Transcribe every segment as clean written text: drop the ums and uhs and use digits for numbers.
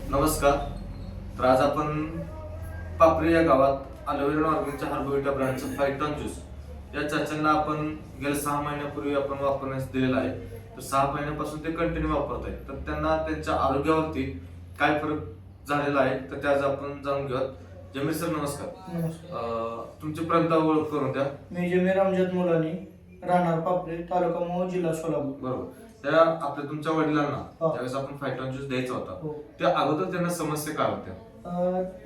नमस्कार. तर आज आपण पापरी या गावात अलोवेरा ऑर्गॅनिकच्या हर्बोविटा ब्रँडचं फायटॉन ज्यूस या चाच्यांना आपण गेल्या 6 महिन्यापूर्वी आपण वापरण्यास दिलेला आहे. तर 6 महिन्यापासून ते कंटिन्यू वापरत आहेत. तर त्यांना त्यांच्या आरोग्यावरती काय फरक झालेला आहे तर ते आज आपण जाणून घेऊयात. जमीर सर नमस्कार. नमस्कार. तुमची पर्यंत ओळख करून द्या. मी जमीर अमजद मुलानी, राहणार पापरी, तालुका मोहोळ, जिल्हा सोलापूर. बरोबर. त्या आपल्या तुमच्या वडिलांना हो. ज्यावेळेस आपण फायटॉन ज्यूस द्यायचा होता हो. त्या अगोदर त्यांना समस्या काय होत्या?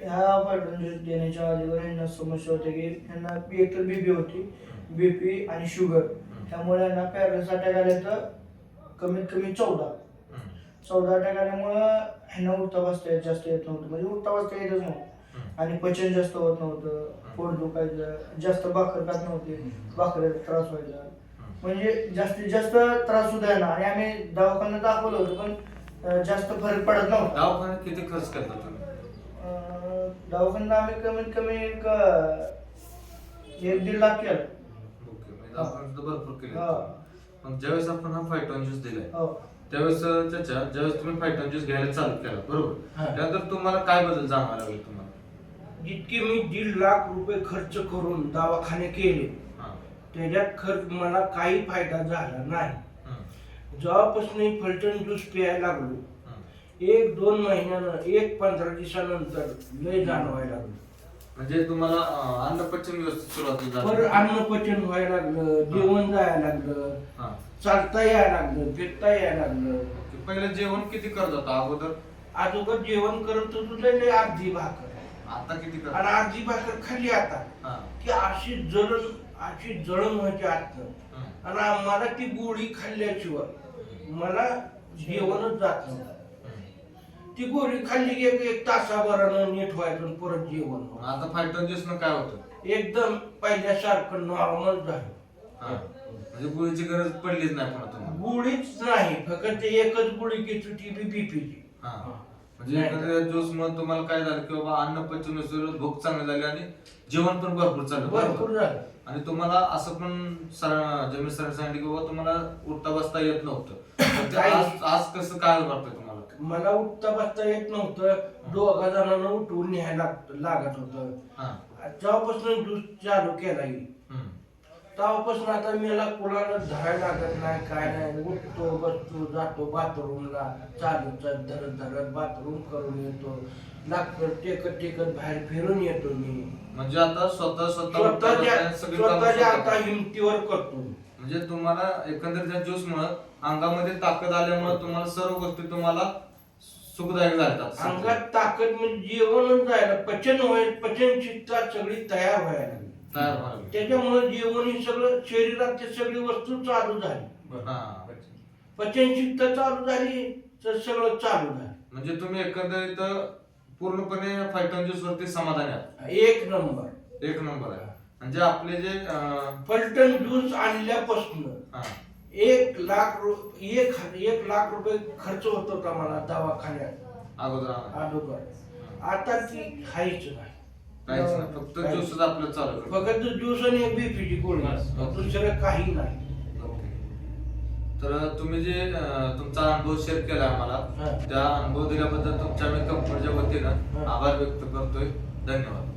ह्या फायटॉन ज्यूस देण्याच्या अगोदर ह्यांना समस्या होती की ह्यांना एकतर बीपी होती, बीपी आणि शुगर. त्यामुळे ह्यांना पॅरालिसिस अटॅक आले तर कमीत कमी 14 अटॅक आल्यामुळं ह्यांना उठता बसता जास्त येत नव्हतं, म्हणजे उठता बसता येतच नव्हतं. आणि पचन जास्त होत नव्हतं, पोट दुखायचं, जास्त भाकर खात नव्हते, भाकरीचा त्रास व्हायचा, म्हणजे जास्तीत जास्त त्रास सुद्धा येणार. आणि आम्ही दवाखान्यात दाखवलं होतं पण जास्त फरक पडत नव्हता. दवाखान्यात किती खर्च करता तुम्ही? दवाखान्यात आम्ही कमीत कमी एक 1-1.5 लाख केलं. ओके, म्हणजे दवाखान्यात तर भरपूर केले. हा. मग ज्यावेळेस आपण हा फायटॉन ज्यूस दिलाय हो. त्यावेळेस ज्यावेळेस तुम्ही फायटॉन ज्यूस घ्यायला चालू केला बरोबर, हा. त्यानंतर तुम्हाला काय बदल जाणवायला लागले तुम्हाला? जितके मी 1.5 लाख रुपये खर्च करून दवाखाने केले हा. त्याच्यात खर्च मला काही फायदा झाला नाही. हम्म. जेव्हापासून हे फलटण ज्यूस प्यायला लागलो, हम्म. 1-2 महिन्यानं 15 दिवसानंतर लय जाणवायला लागलं. म्हणजे तुम्हाला अन्न पचन व्यवस्थित सुरुवात पर झाली? अन्न पचन व्हायला लागलं, जेवण जायला लागलं, हा. चालता यायला लागलं, फिरता यायला लागलं. ओके. पहिलं जेवण किती करत होता अगोदर? अगोदर जेवण करत होतो लय अर्धी भाकर, आता किती करत? आणि अर्धी भाकर खाल्ली आता हा. की अशी जळण व्हायची आतनं. हम्म. आणि मला ती गोळी खाल्ल्याशिवाय मला जेवणच जात नव्हतं. हम्म. ती गोळी खाल्ली की एक तासाभरानं नीट व्हायचं आणि परत जेवण मग व्हायचं. आता फायटॉन ज्यूस न काय होतं? एकदम पहिल्यासारखं नॉर्मल झालं. हा. म्हणजे गोळीची गरज पडलीच नाही पुन्हा तुम्हाला? गोळीच नाही, फक्त एकच गोळी घेत होती बीपीची. हा. म्हणजे एखाद्या ज्यूस मुळे तुम्हाला काय झालं की बाबा अन्न पचन व्यवस्थित, भूक चांगली झाली आणि जेवण पण भरपूर झालं भरपूर झालं. आणि तुम्हाला असं पण जमीन सरांनी सांगितलं की बाबा तुम्हाला उठता बसता येत नव्हतं. तर ते आज कसं काय वाटतंय तुम्हाला? मला उठता बसता येत नव्हतं, 2 जणांना उठवून न्यायला लागत होतं. हा. जेव्हापासून ज्यूस चालू केला येईल हम्म. तेव्हापासून आता मला कोणाला धरायला लागत नाही, काय नाही. उठतो, बसतो, जातो बाथरूमला, चालू धरत बाथरूम करून येतो, लागतं टेकत बाहेर फिरून येतो मी. म्हणजे आता स्वतः स्वतःच्या आता हिमतीवर करतो. म्हणजे तुम्हाला एकंदरीत त्या ज्यूस मुळे अंगामध्ये ताकद आल्यामुळे तुम्हाला सर्व गोष्टी तुम्हाला सुखदायक झाल्यात. अंगात ताकद म्हणजे जेवणच जायला, पचन शिकता सगळी तयार व्हायला लागली. तयार व्हायला. त्याच्यामुळे जेवण ही सगळं शरीरात सगळी वस्तू चालू झाली, हा. पचन शिकता चालू झाली तर सगळं चालू झालं. म्हणजे तुम्ही एकंदरीत पूर्णपणे फायटॉन ज्यूस वरती समाधानी आहात? 1 नंबर. 1 नंबर आहे. म्हणजे आपले जे फलटण ज्यूस आणल्यापासून हा. 1 लाख रुपये खर्च होत होता मला दवाखान्यात अगोदर. आता ती काहीच नाही, काहीच नाही, फक्त ज्यूसच आपलं चालू करतो. फक्त ज्यूस आणि एक बीपीची गोळी, दुसरं काही नाही. ओके. तर तुम्ही जे तुमचा अनुभव शेअर केला आम्हाला, हा. त्या अनुभव दिल्याबद्दल तुमच्या मी कंपनीच्या वतीनं हा. आभार व्यक्त करतोय. धन्यवाद.